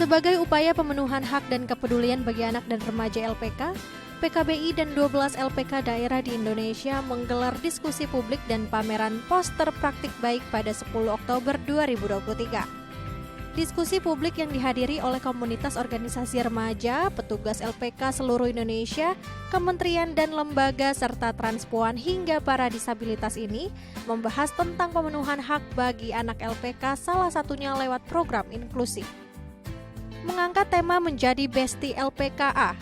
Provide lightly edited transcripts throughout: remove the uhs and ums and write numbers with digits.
Sebagai upaya pemenuhan hak dan kepedulian bagi anak dan remaja LPK, PKBI dan 12 LPK daerah di Indonesia menggelar diskusi publik dan pameran poster praktik baik pada 10 Oktober 2023. Diskusi publik yang dihadiri oleh komunitas organisasi remaja, petugas LPK seluruh Indonesia, kementerian dan lembaga serta transpuan hingga para disabilitas ini membahas tentang pemenuhan hak bagi anak LPK, salah satunya lewat program inklusi. Mengangkat tema menjadi Bestie LPKA,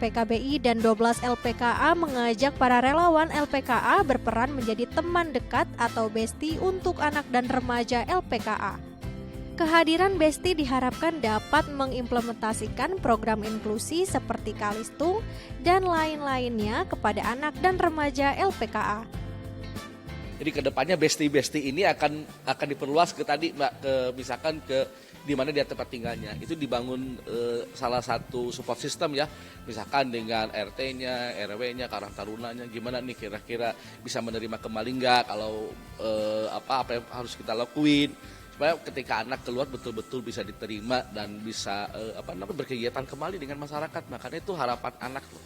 PKBI dan 12 LPKA mengajak para relawan LPKA berperan menjadi teman dekat atau bestie untuk anak dan remaja LPKA. Kehadiran Bestie diharapkan dapat mengimplementasikan program inklusi seperti Kalistung dan lain-lainnya kepada anak dan remaja LPKA. Jadi kedepannya Bestie ini akan diperluas ke tadi Mbak, misalkan ke di mana dia tempat tinggalnya. Itu dibangun salah satu support system ya, misalkan dengan RT-nya, RW-nya, Karang Tarunanya, gimana nih kira-kira bisa menerima kembali nggak kalau apa yang harus kita lakuin. Supaya ketika anak keluar betul-betul bisa diterima dan bisa berkegiatan kembali dengan masyarakat. Makanya itu harapan anak loh.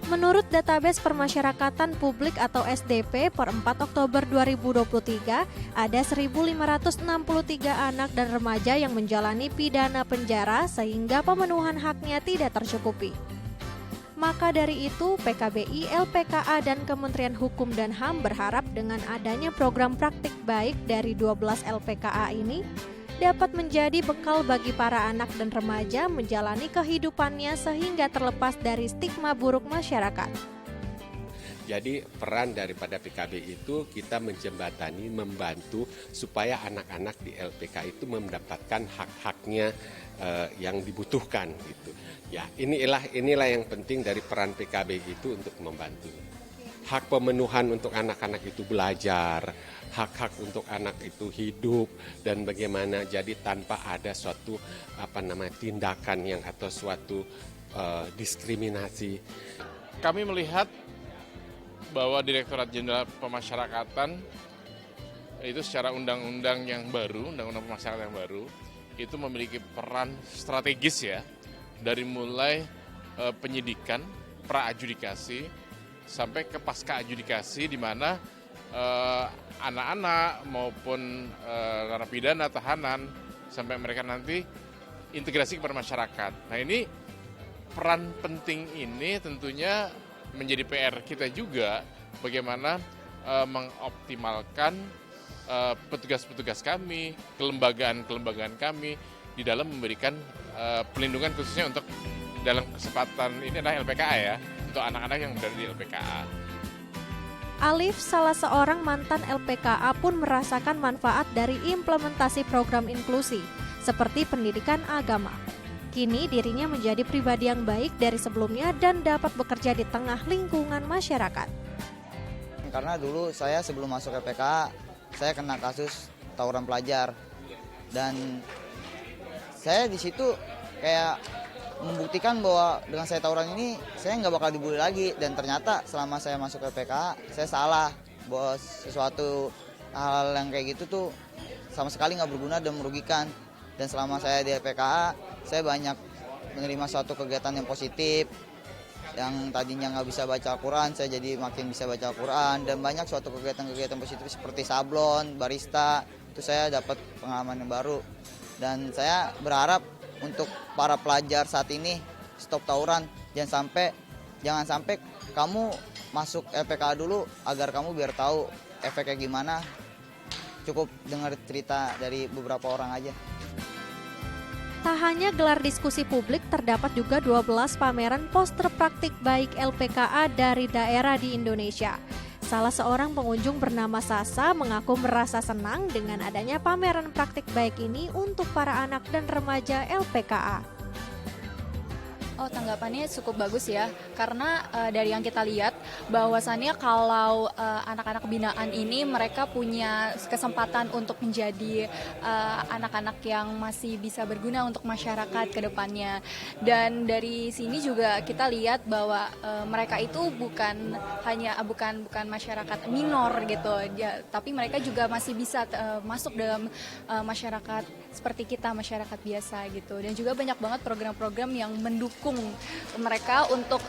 Menurut database Permasyarakatan Publik atau SDP per 4 Oktober 2023, ada 1.563 anak dan remaja yang menjalani pidana penjara sehingga pemenuhan haknya tidak tercukupi. Maka dari itu, PKBI, LPKA, dan Kementerian Hukum dan HAM berharap dengan adanya program praktik baik dari 12 LPKA ini dapat menjadi bekal bagi para anak dan remaja menjalani kehidupannya sehingga terlepas dari stigma buruk masyarakat. Jadi peran daripada PKBI itu kita menjembatani, membantu supaya anak-anak di LPK itu mendapatkan hak-haknya yang dibutuhkan gitu. Ya, inilah yang penting dari peran PKBI itu untuk membantu. Hak pemenuhan untuk anak-anak itu belajar, hak-hak untuk anak itu hidup dan bagaimana jadi tanpa ada suatu tindakan yang atau suatu diskriminasi. Kami melihat bahwa Direktorat Jenderal Pemasyarakatan itu secara undang-undang yang baru, undang-undang pemasyarakatan yang baru, itu memiliki peran strategis ya, dari mulai penyidikan, pra-adjudikasi, sampai ke pasca adjudikasi di mana anak-anak maupun narapidana, tahanan, sampai mereka nanti integrasi kepada masyarakat. Nah ini peran penting ini tentunya menjadi PR kita juga bagaimana mengoptimalkan petugas-petugas kami, kelembagaan kami di dalam memberikan pelindungan khususnya untuk dalam kesempatan ini adalah LPKA ya, untuk anak-anak yang berada di LPKA. Alif, salah seorang mantan LPKA pun merasakan manfaat dari implementasi program inklusi, seperti pendidikan agama. Kini dirinya menjadi pribadi yang baik dari sebelumnya dan dapat bekerja di tengah lingkungan masyarakat. Karena dulu saya sebelum masuk LPKA, saya kena kasus tawuran pelajar. Dan saya di situ kayak membuktikan bahwa dengan saya tawuran ini saya nggak bakal dibully lagi, dan ternyata selama saya masuk ke PKA saya salah bahwa sesuatu hal yang kayak gitu tuh sama sekali nggak berguna dan merugikan. Dan selama saya di PKA saya banyak menerima suatu kegiatan yang positif, yang tadinya nggak bisa baca Al-Quran saya jadi makin bisa baca Al-Quran, dan banyak suatu kegiatan-kegiatan positif seperti sablon, barista, itu saya dapat pengalaman yang baru. Dan saya berharap untuk para pelajar saat ini stop tawuran, jangan sampai kamu masuk LPKA dulu agar kamu biar tahu efeknya gimana. Cukup dengar cerita dari beberapa orang aja. Tak hanya gelar diskusi publik, terdapat juga 12 pameran poster praktik baik LPKA dari daerah di Indonesia. Salah seorang pengunjung bernama Sasa mengaku merasa senang dengan adanya pameran praktik baik ini untuk para anak dan remaja LPKA. Oh, tanggapannya cukup bagus ya, karena dari yang kita lihat bahwasannya kalau anak-anak binaan ini mereka punya kesempatan untuk menjadi anak-anak yang masih bisa berguna untuk masyarakat ke depannya. Dan dari sini juga kita lihat bahwa mereka itu bukan masyarakat minor gitu, ya, tapi mereka juga masih bisa masuk dalam masyarakat seperti kita, masyarakat biasa gitu. Dan juga banyak banget program-program yang mendukung mereka untuk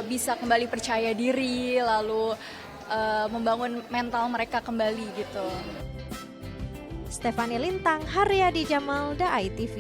bisa kembali percaya diri, lalu membangun mental mereka kembali gitu. Stefani Lintang, Haryadi Jamal, The ITV.